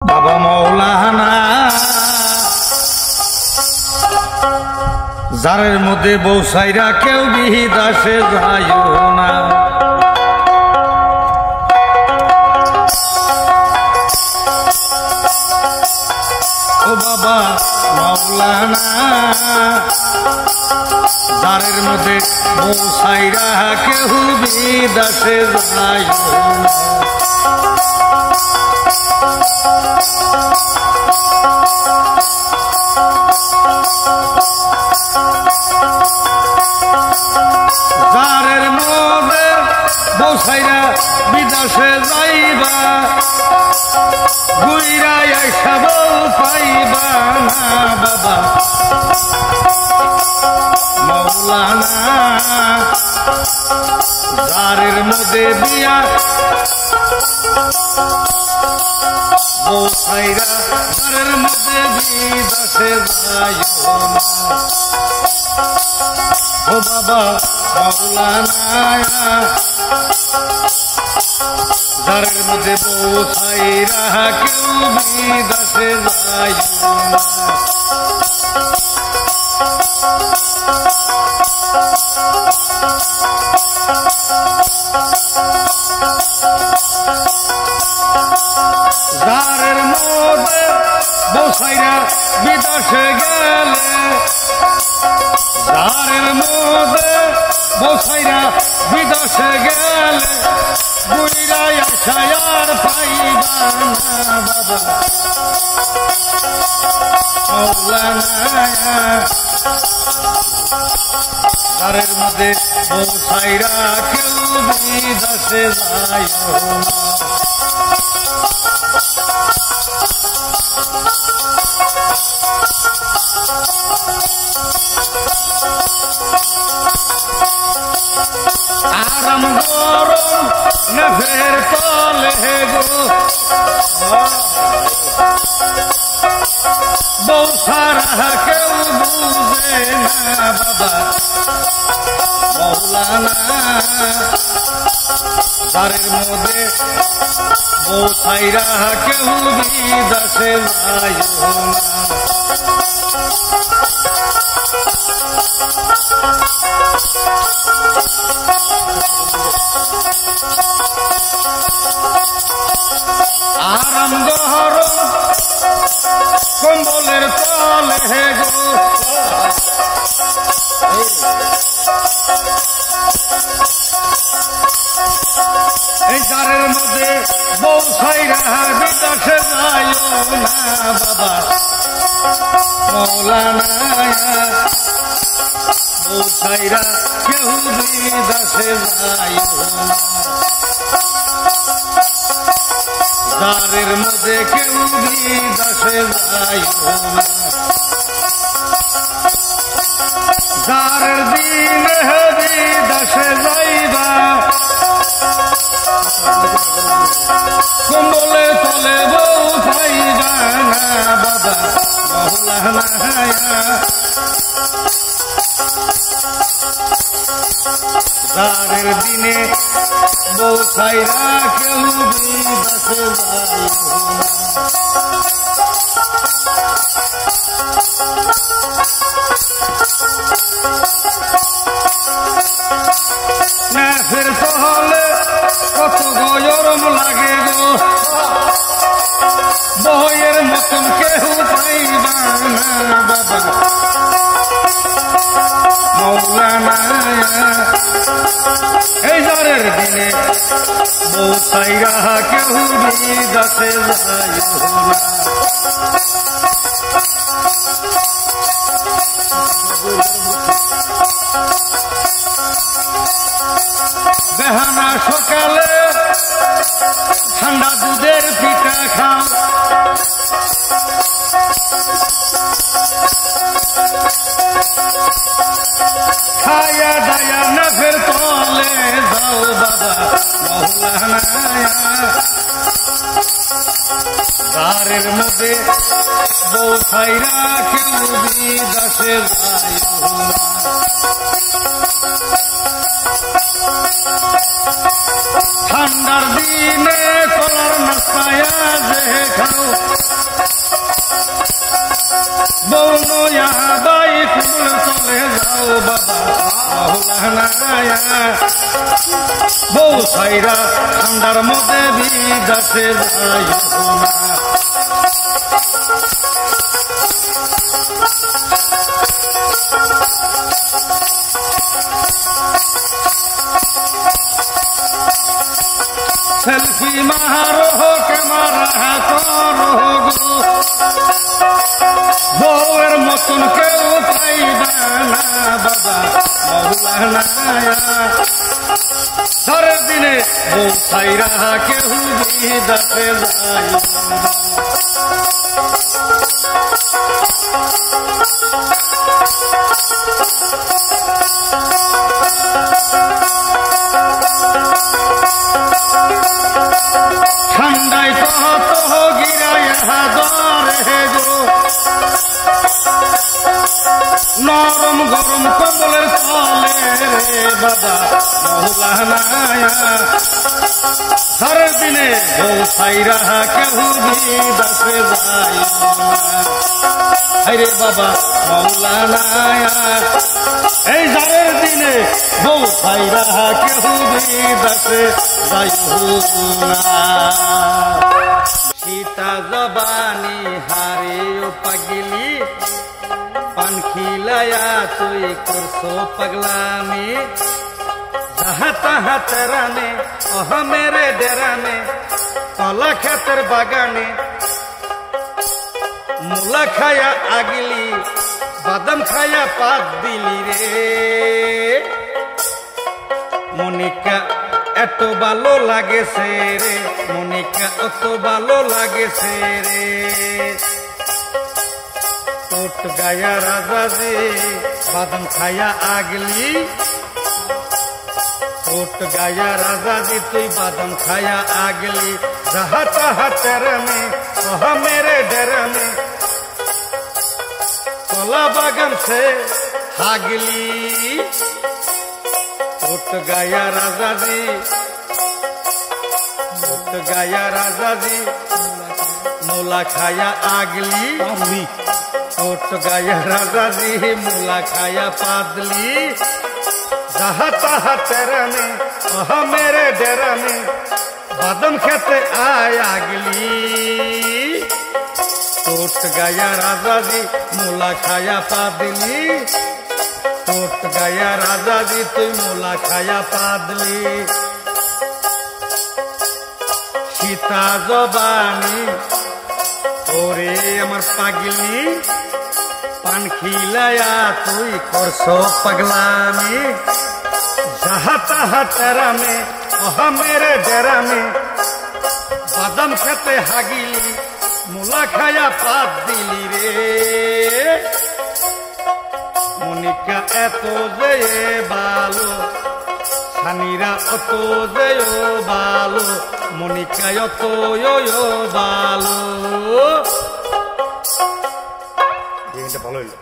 বাবা মৌলানা যারের মধ্যে বৌসাইরা কেউ বিদাসে যাইও না। ও বাবা মৌলানা যারের মধ্যে বৌসাইরা কেউ বিদাসে যাইও না। যারের মধ্যে বৌসাইরা বিদেশে যাইবা ঘুইরা আইসা বউ পাইবা না। বাবা মৌলানা যারের মধ্যে বিয়া বৌসাইরা যারের মধ্যে বিদেশে যাইও না। ও বাবা মৌলানা যারের মধ্যে বৌসাইরা কেউ বিদেশে যাইও না। যারের মধ্যে বৌসাইরা বিদেশে গেলে যারের মধ্যে বৌসাইরা বিদেশে গেলে বুইরা আশায় আর পাইবা না। বাবা মৌলানা যারের মধ্যে বৌসাইরা কেউ বিদেশে যাইও না। আরাম গরম নেভের তলে গো বৌসারা কেউ বুঝে না। বাবা মৌলানা যারের মধ্যে বৌসাইরা কেউ বিদেশে যাইও না। আরাম গরম কম্বলের তলে গো এই যারের মধ্যে বৌসাইরা বিদেশে যাইও না। বাবা মৌলানা বৌসাইরা কেউ বিদেশে যাইও না। যারের মধ্যে কেউ বিদেশে যাইও না। যারের দিনে বিদেশে যাইবা কম্বলে তলে বউ পাইবা না। বাবা মৌলানা যারের দিনে বৌসাইরা কেউ বিদেশে যাইও না। নেফের তলে কত গরম লাগে গো বইয়ের মতন কেউ পাইবা না। বাবা মৌলানা এই যারের দিনে বৌসাইরা কেউ বিদেশে যাইও না। বেহানা সকালে ঠান্ডা দুধের পিঠা খাও খায়া দায়া নেফের তলে যাও। বাবা মৌলানা সংসারের মধ্যে বউ ছাইরা কেউ বিদেশে যাইও না। ঠান্ডার দিনে কলার নাস্তায়া যে খাও বউ নয়া বাই কুমুল চলে যাও বাবা মাওলানা বউ ছাইরা ঠান্ডার মধ্যে বিদেশে যাইও না। সেলফি মারো ক্যামেরা করো গো বউয়ের মতন কেউ পাইবা না বাবা মাওলানা ঝড়ের দিনে বউ ছাইরা কেউ বিদেশে যাইও না। ঠান্ডায় কত গিরাইয়া দরে গো নরম গরম কম্বলের তলে রে বাবা মাওলানা ঝড়ের দিনে বউ ছাইরা কেউ বিদেশে যাইও না। আরে বাবা মাওলানা এই ঝড়ের দিনে বউ ছাইরা কেউ বিদেশে যাইও না। সীতা জবানি হারে ও পাগলি পান খিলায়া তুই করছো পাগলামি যাহা তাহা তেরানে ওহ মেরে ডেরানে কলা ক্ষেতের বাগানে মূলা খায়া আগলি বাদাম খায়া পাত দিলি রে মনিকা এত ভালো লাগেছে রে মনিকা অত ভালো লাগেছে রে টোট গায়া রাজাজি বাদাম খায়া আগলি টোট গায়া রাজাজি তুই বাদাম খায়া আগলি যাহা তাহা তেরানে ওহ মেরে ডেরানে কলা বাগান से हागली उठ गया राजा जी मूला खाया आगली उठ गया राजा जी मूला खाया पादली जहाँ तहाँ तेरा में वहाँ मेरे डेरा में बादम खेते आया आगली टूट गया राजा जी मूला खाया पादली टूट गया राजा जी तु मूला खाया पादली सीता जबानी ओरे अमर पागली पान खिलाया तुई करसो पगलामी जहाँ तहाँ तेरा में वहाँ मेरे डेरा में बादाम खेते हागिली मूला खाया पात दिली रे मनिका एतो जे बालो सानीरा अतो जे बालो मनिका अतो यो बालो। ভালো হইলো।